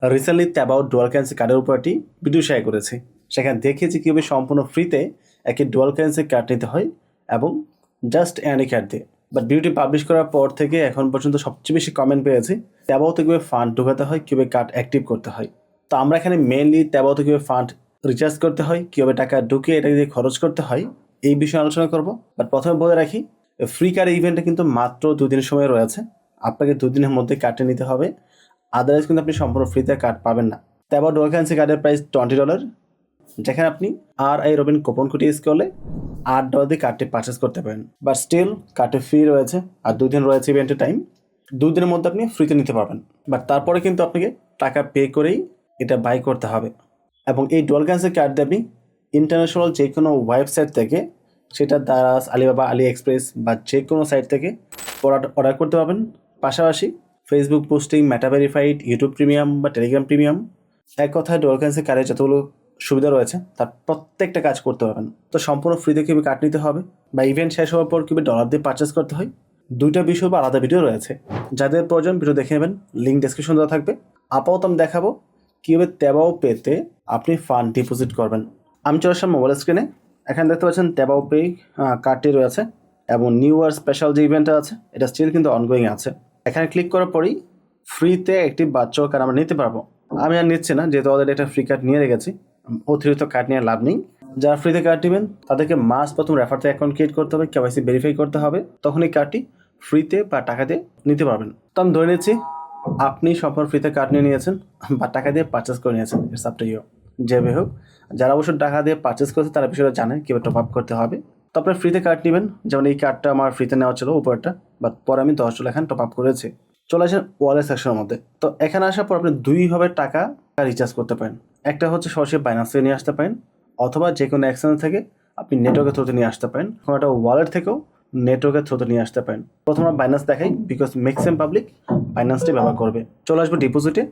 Recently about dual currency কার্ডের উপর একটি ভিডিও শেয়ার করেছি। সেখানে দেখিয়েছি কীভাবে সম্পূর্ণ ফ্রিতে একটি ডুয়াল কারেন্সি কার্ড নিতে হয় এবং জাস্ট অ্যানি কার্ড দিয়ে। বাট ভিডিওটি পাবলিশ করার পর থেকে এখন পর্যন্ত সবচেয়ে বেশি কমেন্ট পেয়েছি ট্যাবাওতে কীভাবে ফান্ড ঢোকাতে হয়, কীভাবে কার্ড অ্যাক্টিভ করতে হয়। তো আমরা এখানে মেনলি ট্যাবাওতে কীভাবে ফান্ড রিচার্জ করতে হয়, কীভাবে টাকা ঢুকিয়ে এটা দিয়ে খরচ করতে হয় এই বিষয়ে আলোচনা করব। বাট প্রথমে বলে রাখি, ফ্রি কার্ড ইভেন্টে কিন্তু মাত্র 2 দিনের সময় রয়েছে। আপনাকে 2 দিনের মধ্যে কার্ডটি নিতে হবে, আদারওয়াইজ কিন্তু আপনি সম্পূর্ণ ফ্রিতে কার্ড পাবেন না। ট্যাবাও ডুয়াল কারেন্সি কার্ডের প্রাইস $20, যেখানে আপনি RI Robin coupon code use করলে $8 দিয়ে কার্ডটি পারচেস করতে পারেন। বাট স্টিল কার্ডটি ফ্রি রয়েছে আর 2 দিন রয়েছে ইভেন্টের টাইম। 2 দিনের মধ্যে আপনি ফ্রিতে নিতে পারবেন, বাট তারপরে কিন্তু আপনাকে টাকা পে করেই এটা বাই করতে হবে। এবং এই ডুয়াল কারেন্সি কার্ড দিয়ে আপনি ইন্টারন্যাশনাল যে কোনো ওয়েবসাইট থেকে, সেটা দারাজ, আলিবাবা, আলি এক্সপ্রেস বা যে কোনো সাইট থেকে প্রোডাক্ট অর্ডার করতে পারবেন। পাশাপাশি ফেসবুক পোস্টিং, মেটা ভেরিফাইড, ইউটিউব প্রিমিয়াম বা টেলিগ্রাম প্রিমিয়াম, এক কথায় ডুয়াল কারেন্সি কার্ডের যতগুলো সুবিধা রয়েছে তার প্রত্যেকটা কাজ করতে পারবেন। তো সম্পূর্ণ ফ্রিতে কীভাবে কার্ড নিতে হবে বা ইভেন্ট শেষ হওয়ার পর কীভাবে ডলার দিয়ে পারচেস করতে হয়, 2টা বিষয় বা আলাদা ভিডিও রয়েছে। যাদের প্রয়োজন ভিডিও দেখে নেবেন, লিঙ্ক ডেসক্রিপশন দেওয়া থাকবে। আপাতত আমি দেখাবো কীভাবে ট্যাবাও পেতে আপনি ফান্ড ডিপোজিট করবেন। আমি চলে আসলাম মোবাইল স্ক্রিনে। এখানে দেখতে পাচ্ছেন ট্যাবাও পে কার্ডটি রয়েছে এবং নিউ ইয়ার স্পেশাল যে ইভেন্টটা আছে এটা স্টিল কিন্তু অনগোয়িং আছে। এখানে ক্লিক করার পরেই ফ্রিতে একটি বাচ্চাও কার্ড আমরা নিতে পারবো। আমি আর নিচ্ছি না, যেহেতু অলরেডি একটা ফ্রি কার্ড নিয়ে রেখেছি। অতিরিক্ত কার্ড নিয়ে লাভ নেই। যারা ফ্রিতে কার্ড নেবেন তাদেরকে মাস্ট প্রথম রেফারতে অ্যাকাউন্ট ক্রিয়েট করতে হবে, কেওয়াইসি ভেরিফাই করতে হবে, তখন এই কার্ডটি ফ্রিতে বা টাকা দিয়ে নিতে পারবেন। তো আমি ধরে নিচ্ছি আপনি সম্পূর্ণ ফ্রিতে কার্ড নিয়ে নিয়েছেন বা টাকা দিয়ে পারচেস করে নিয়েছেন। It's up to you. যেভাবে হোক, যারা অবশ্য টাকা দিয়ে পারচেস করেছে তারা বিষয়টা জানে কীভাবে টপ আপ করতে হবে। তো আপনার ফ্রিতে কার্ড নেবেন, যেমন এই কার্ডটা আমার ফ্রিতে নেওয়া ছিল উপরটা, বাট পরে আমি $10 এখানে টপ আপ করেছি। চলে আসেন ওয়ালেট সেকশনের মধ্যে। তো এখানে আসার পর আপনি দুইভাবে টাকা রিচার্জ করতে পারেন। একটা হচ্ছে সরাসরি বাইন্যান্স থেকে নিয়ে আসতে পারেন, অথবা যে কোনো এক্সচেঞ্জ থেকে আপনি নেটওয়ার্কের থ্রুতে নিয়ে আসতে পারেন, কোনো একটা ওয়ালেট থেকেও নেটওয়ার্কের থ্রুতে নিয়ে আসতে পারেন। প্রথমে বাইন্যান্স দেখাই, বিকজ ম্যাক্সিমাম পাবলিক বাইন্যান্সটি ব্যবহার করবে। চলে আসবো ডিপোজিটে,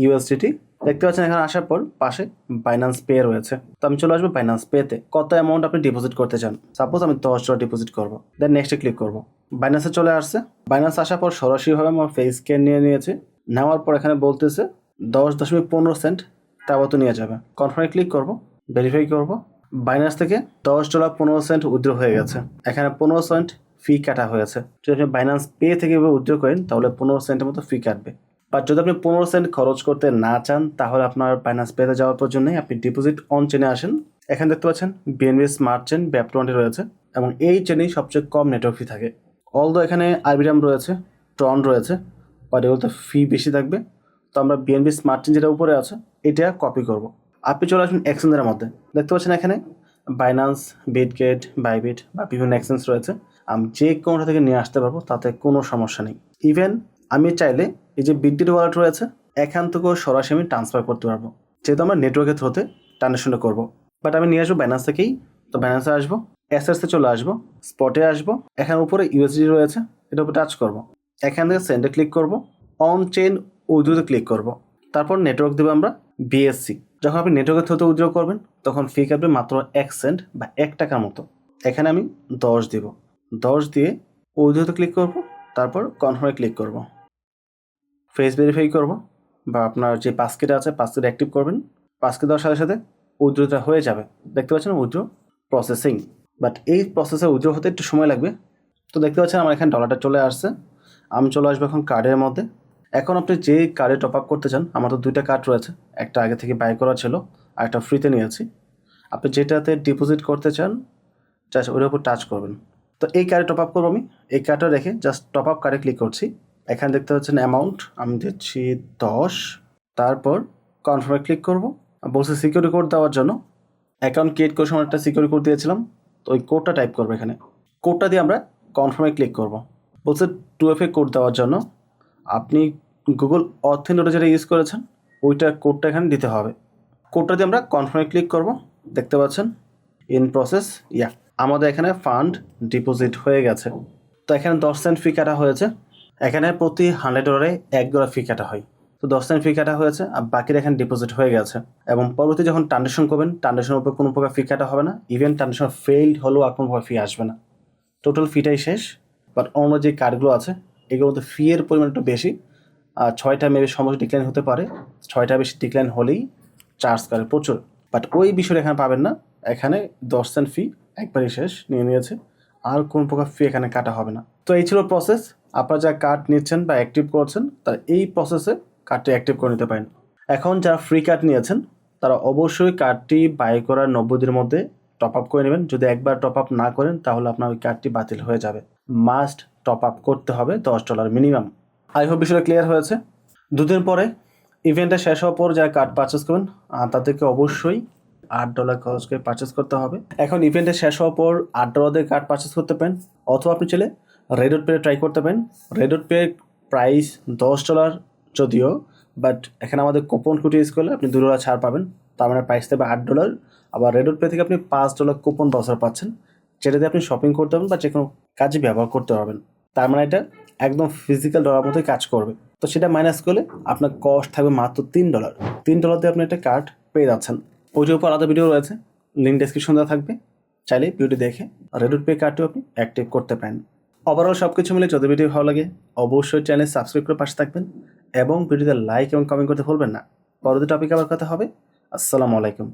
USDT দেখতে পাচ্ছেন। এখানে আসার পর পাশে বাইন্যান্স পে রয়েছে। তো আমি চলে আসবো বাইন্যান্স পেতে। কত অ্যামাউন্ট আপনি ডিপোজিট করতে চান? সাপোজ আমি $10 ডিপোজিট করবো, দেন নেক্সটে ক্লিক করবো। বাইন্যান্সে চলে আসছে। বাইন্যান্স আসার পর সরাসরিভাবে আমার ফেস স্ক্যান নিয়ে নিয়েছে। নেওয়ার পর এখানে বলতেছে 10.15 সেন্ট তাবত নিয়ে যাবে। কনফার্মে ক্লিক করব, ভেরিফাই করব। বাইন্যান্স থেকে $10.15 উইথড্র হয়ে গেছে। এখানে 15 সেন্ট ফি কাটা হয়েছে। যদি আপনি বাইন্যান্স পে থেকে উইথড্র করেন তাহলে 15 সেন্টের মতো ফি কাটবে। বাট যদি আপনি 15 সেন্ট খরচ করতে না চান তাহলে আপনার বাইন্যান্স পেতে যাওয়ার প্রয়োজন নেই। আপনি ডিপোজিট অন চেনে আসেন। এখানে দেখতে পাচ্ছেন BNB স্মার্ট চেন, BEP20 রয়েছে এবং এই চেনেই সবচেয়ে কম নেটওয়ার্ক ফি থাকে। অলদো এখানে আরবিরাম রয়েছে, ট্রন রয়েছে, বাট এগুলোতে ফি বেশি থাকবে। তো আমরা BNB স্মার্ট চেন যেটা উপরে আছে এটা কপি করব। আপনি চলে আসবেন এক্সচেঞ্জের মধ্যে। দেখতে পাচ্ছেন এখানে বাইন্যান্স, বিটগেট, বাইবিট বা বিভিন্ন এক্সচেঞ্জ রয়েছে। আমি যে কোনোটা থেকে নিয়ে আসতে পারবো, তাতে কোনো সমস্যা নেই। ইভেন আমি চাইলে এই যে বিটগেট ওয়ালেট রয়েছে এখান থেকেও সরাসরি আমি ট্রান্সফার করতে পারবো, যেহেতু আমরা নেটওয়ার্কের থ্রুতে ট্রানজাকশনটা করবো। বাট আমি নিয়ে আসবো বাইন্যান্স থেকেই। তো বাইন্যান্সে আসবো, অ্যাসেটসে চলে আসবো, স্পটে আসবো। এখানে উপরে USDT রয়েছে, এটার উপর টাচ করবো। এখান থেকে সেন্ডে ক্লিক করবো, অন চেইন উইথড্রোতে ক্লিক করবো। তারপর নেটওয়ার্ক দেবো আমরা BSC। যখন আপনি নেটওয়ার্কের থ্রুতে উইথড্র করবেন তখন ফি কাটবে মাত্র 1 সেন্ট বা 1 টাকার মতো। এখানে আমি 10 দিব। 10 দিয়ে উইথড্রোতে ক্লিক করবো, তারপর কনফার্মে ক্লিক করবো। ফেস ভেরিফাই করব বা আপনার যে পাসকেট আছে পাসকেট অ্যাক্টিভ করবেন। পাসকেট দেওয়ার সাথে সাথে উইথড্রোটা হয়ে যাবে। দেখতে পাচ্ছেন উইথড্রো প্রসেসিং। বাট এই প্রসেসে উইথড্রো হতে একটু সময় লাগবে। তো দেখতে পাচ্ছেন আমার এখানে ডলারটা চলে আসছে। আমি চলে আসবো এখন কার্ডের মধ্যে। এখন আপনি যে কার্ডে টপ আপ করতে চান, আমার তো 2টা কার্ড রয়েছে, একটা আগে থেকে বাই করা ছিল আর একটা ফ্রিতে নিয়েছি। আপনি যেটাতে ডিপোজিট করতে চান জাস্ট ওর উপর টাচ করবেন। তো এই কার্ডে টপ আপ করবো আমি। এই কার্ডটা রেখে জাস্ট টপ আপ কার্ডে ক্লিক করছি। এখানে দেখতে পাচ্ছেন অ্যামাউন্ট আমি দিচ্ছি 10। তারপর কনফার্মে ক্লিক করব। বলছে সিকিউরিটি কোড দেওয়ার জন্য। অ্যাকাউন্ট ক্রিয়েট করার সময় একটা সিকিউরিটি কোড দিয়েছিলাম, তো ওই কোডটা টাইপ করবো এখানে। কোডটা দিয়ে আমরা কনফার্মে ক্লিক করব। বলছে 2FA কোড দেওয়ার জন্য। আপনি গুগল অথেন্টিকেটর যেটা ইউজ করেছেন ওইটার কোডটা এখানে দিতে হবে। কোডটা দিয়ে আমরা কনফার্মে ক্লিক করব। দেখতে পাচ্ছেন ইন প্রসেস। আমাদের এখানে ফান্ড ডিপোজিট হয়ে গেছে। তো এখানে 10 সেন্ট ফি কাটা হয়েছে। এখানে প্রতি $100 $1 ফি কাটা হয়। তো 10 সেন্ট ফি কাটা হয়েছে আর বাকিটা এখানে ডিপোজিট হয়ে গেছে। এবং পরবর্তী যখন ট্রানজাকশন করবেন ট্রানজাকশনের উপর কোনো প্রকার ফি কাটা হবে না। ইভেন ট্রানজাকশন ফেইল্ড হলেও আর কোনো প্রকার ফি আসবে না। টোটাল ফিটাই শেষ। বাট অন্য যে কার্ডগুলো আছে এগুলোতে ফি এর পরিমাণ একটু বেশি। 6টা মেবি সমস্ত ডিক্লাইন হতে পারে, 6টা বেশি ডিক্লাইন হলেই চার্জ করে প্রচুর। বাট ওই বিষয়টা এখানে পাবেন না, এখানে 10 সেন্ট ফি একবারই শেষ নিয়ে নিয়েছে, আর কোন প্রকার ফি এখানে কাটা হবে না। তো এই ছিল প্রসেস। আপনারা যারা কার্ড নিচ্ছেন বা অ্যাক্টিভ করছেন তারা এই প্রসেসে কার্ডটি অ্যাক্টিভ করে নিতে পারেন। এখন যারা ফ্রি কার্ড নিয়েছেন তারা অবশ্যই কার্ডটি বাই করার 90 দিনের মধ্যে টপ আপ করে নেবেন। যদি একবার টপ আপ না করেন তাহলে আপনার ওই কার্ডটি বাতিল হয়ে যাবে। মাস্ট টপ আপ করতে হবে $10 মিনিমাম। আই হোপ বিষয়টা ক্লিয়ার হয়েছে। দুদিন পরে ইভেন্টটা শেষ হওয়ার পর যারা কার্ড পারচেস করবেন তাদেরকে অবশ্যই $8 খরচ করে পারচেস করতে হবে। এখন ইভেন্টে শেষ হওয়ার পর $8 দিয়ে কার্ড পারচেস করতে পারেন, অথবা আপনি চাইলে রেডট পে ট্রাই করতে পারেন। রেডট পে প্রাইস $10 যদিও, বাট এখানে আমাদের কুপন কোড ইউজ করলে আপনি $2 ছাড় পাবেন, তার মানে প্রাইস দেবে $8। আবার রেডট পে থেকে আপনি $5 কুপন ভাউচার পাচ্ছেন, যেটা দিয়ে আপনি শপিং করতে পারবেন বা যে কোনো কাজে ব্যবহার করতে পারবেন। তার মানে এটা একদম ফিজিক্যাল ডলার মতোই কাজ করবে। তো সেটা মাইনাস করলে আপনার কস্ট থাকবে মাত্র $3। $3 দিয়ে আপনি একটা কার্ড পেয়ে যাচ্ছেন। ওইটার উপর আলাদা ভিডিও রয়েছে, লিঙ্ক ডেসক্রিপশন দেওয়া থাকবে, চাইলে ভিডিওটি দেখে রেডট পে কার্ডটিও আপনি অ্যাক্টিভ করতে পারেন। ওভারঅল সব কিছু মিলে যদি ভিডিও ভালো লাগে অবশ্যই চ্যানেল সাবস্ক্রাইব করে পাশে থাকবেন এবং ভিডিওতে লাইক এবং কমেন্ট করতে ভুলবেন না। পরবর্তী টপিক আবার কথা হবে। আসসালামু আলাইকুম।